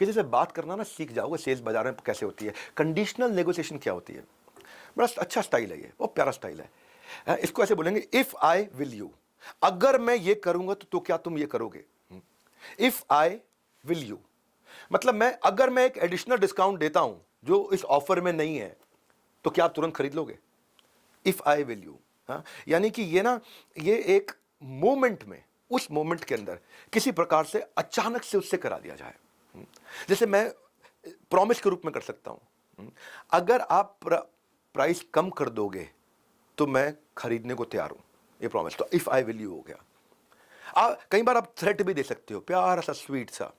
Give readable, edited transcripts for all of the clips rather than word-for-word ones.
किसी से बात करना ना सीख जाओगे, सेल्स बाजार में कैसे होती है। कंडीशनल नेगोशिएशन क्या होती है, बड़ा अच्छा स्टाइल है ये, बहुत प्यारा स्टाइल है। इसको ऐसे बोलेंगे, इफ आई विल यू, अगर मैं ये करूंगा तो क्या तुम ये करोगे। इफ आई विल यू मतलब अगर मैं एक एडिशनल डिस्काउंट देता हूं जो इस ऑफर में नहीं है, तो क्या आप तुरंत खरीद लोगे। इफ आई विल यू, यानी कि ये एक मोमेंट में, उस मोमेंट के अंदर किसी प्रकार से अचानक से उससे करा दिया जाए। जैसे मैं प्रॉमिस के रूप में कर सकता हूं, अगर आप प्राइस कम कर दोगे तो मैं खरीदने को तैयार हूं, ये प्रॉमिस। तो इफ आई विल यू हो गया। कई बार आप थ्रेट भी दे सकते हो, प्यारा सा स्वीट सा,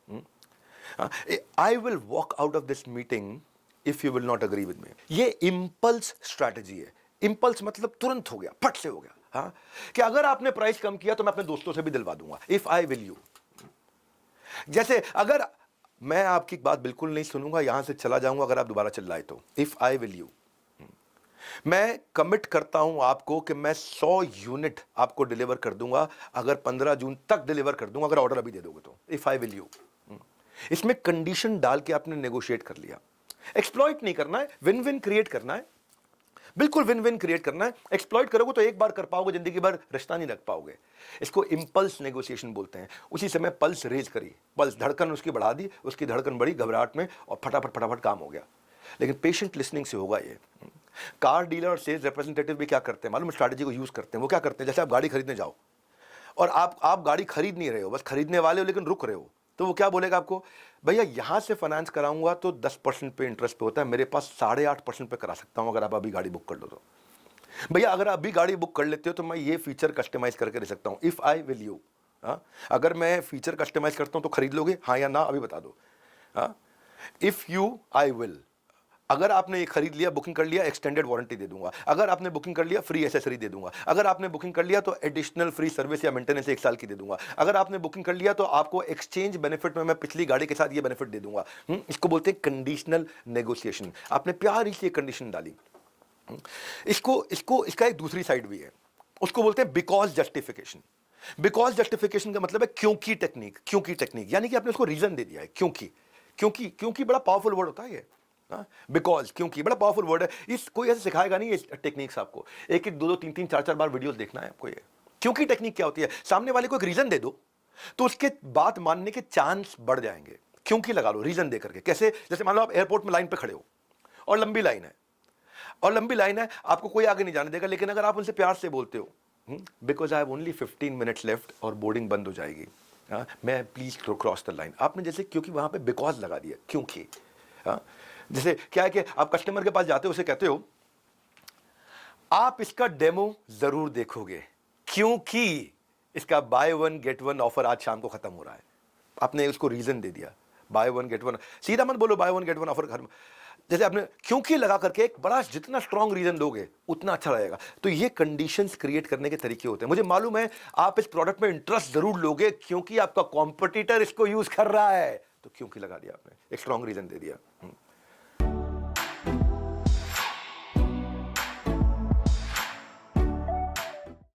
I will walk out of this meeting if you will not agree with me. ये इंपल्स स्ट्रैटेजी है। इंपल्स मतलब तुरंत हो गया, फट से हो गया। हाँ, कि अगर आपने प्राइस कम किया तो मैं अपने दोस्तों से भी दिलवा दूंगा। इफ आई विल यू, जैसे अगर मैं आपकी बात बिल्कुल नहीं सुनूंगा, यहां से चला जाऊंगा अगर आप दोबारा चिल्लाए तो। इफ आई विल यू, मैं कमिट करता हूं आपको कि मैं 100 यूनिट आपको डिलीवर कर दूंगा, अगर 15 जून तक डिलीवर कर दूंगा, अगर ऑर्डर अभी दे दोगे तो। इफ आई विल यू, इसमें कंडीशन डाल के आपने नेगोशिएट कर लिया। एक्सप्लॉइट नहीं करना है, विन विन क्रिएट करना है, बिल्कुल विन विन क्रिएट करना है। एक्सप्लॉइट करोगे तो एक बार कर पाओगे, जिंदगी भर रिश्ता नहीं रख पाओगे। इसको इंपल्स नेगोशिएशन बोलते हैं। उसी समय पल्स रेज करी, पल्स धड़कन उसकी बढ़ा दी, उसकी धड़कन बढ़ी घबराहट में, और फटाफट फटाफट काम हो गया। लेकिन पेशेंट लिसनिंग से होगा ये। कार डीलर और सेल्स रिप्रेजेंटेटिव भी क्या करते हैं मालूम, स्ट्रैटेजी को यूज करते हैं। वो क्या करते हैं, जैसे आप गाड़ी खरीदने जाओ और आप गाड़ी खरीद नहीं रहे हो, बस खरीदने वाले हो लेकिन रुक रहे हो, तो वो क्या बोलेगा आपको, भैया यहां से फाइनेंस कराऊंगा तो 10% पे इंटरेस्ट पे होता है, मेरे पास 8.5% पे करा सकता हूं अगर आप अभी गाड़ी बुक कर लो तो। भैया अगर अभी गाड़ी बुक कर लेते हो तो मैं ये फीचर कस्टमाइज करके दे सकता हूं। इफ आई विल यू, अगर मैं फीचर कस्टमाइज करता हूं तो खरीद लोगे, हाँ या ना अभी बता दो। इफ यू आई विल, अगर आपने ये खरीद लिया, बुकिंग कर लिया, एक्सटेंडेड वारंटी दे दूंगा। अगर आपने बुकिंग कर लिया, फ्री एसेसरी दे दूंगा। अगर आपने बुकिंग कर लिया तो एडिशनल फ्री सर्विस या मेंटेनेंस 1 साल की दे दूंगा। अगर आपने बुकिंग कर लिया तो आपको एक्सचेंज बेनिफिट में मैं पिछली गाड़ी के साथ ये बेनिफिट दे दूंगा। इसको बोलते हैं कंडीशनल नेगोशिएशन। आपने प्यारी सी कंडीशन डाली। इसका एक दूसरी साइड भी है, उसको बोलते हैं बिकॉज जस्टिफिकेशन। बिकॉज जस्टिफिकेशन का मतलब है क्योंकि टेक्निक। क्योंकि टेक्निक यानी कि आपने उसको रीजन दे दिया है। क्योंकि बड़ा पावरफुल वर्ड होता है ये। बिकॉज, क्योंकि बड़ा पावरफुल वर्ड है। इस कोई ऐसे सिखाएगा नहीं ये टेक्निक्स आपको। एक एक, दो दो, तीन तीन, चार चार बार वीडियोस देखना है आपको। ये क्योंकि टेक्निक क्या होती है, सामने वाले को एक रीजन दे दो तो उसके बात मानने के चांस बढ़ जाएंगे। क्योंकि लगा लो रीजन दे करके। कैसे, जैसे मान लो आप एयरपोर्ट में लाइन पे खड़े हो और लंबी लाइन है, आपको कोई आगे नहीं जाने देगा, लेकिन अगर आप उनसे प्यार से बोलते हो, because I have only 15 minutes left और बोर्डिंग बंद हो जाएगी, मैं प्लीज क्रॉस द लाइन। आपने जैसे क्योंकि वहां पे बिकॉज लगा दिया, क्योंकि। जैसे क्या है कि आप कस्टमर के पास जाते हो, उसे कहते हो आप इसका डेमो जरूर देखोगे क्योंकि इसका बाय 1 गेट 1 ऑफर आज शाम को खत्म हो रहा है। आपने उसको रीजन दे दिया, बाय 1 गेट 1। सीधा मत बोलो बाय 1 गेट 1 ऑफर घर में, जैसे आपने क्योंकि लगा करके एक बड़ा, जितना स्ट्रॉन्ग रीजन दोगे उतना अच्छा रहेगा। तो ये कंडीशंस क्रिएट करने के तरीके होते हैं। मुझे मालूम है आप इस प्रोडक्ट में इंटरेस्ट जरूर लोगे क्योंकि आपका कॉम्पिटिटर इसको यूज कर रहा है, तो क्योंकि लगा दिया आपने, एक स्ट्रॉन्ग रीजन दे दिया।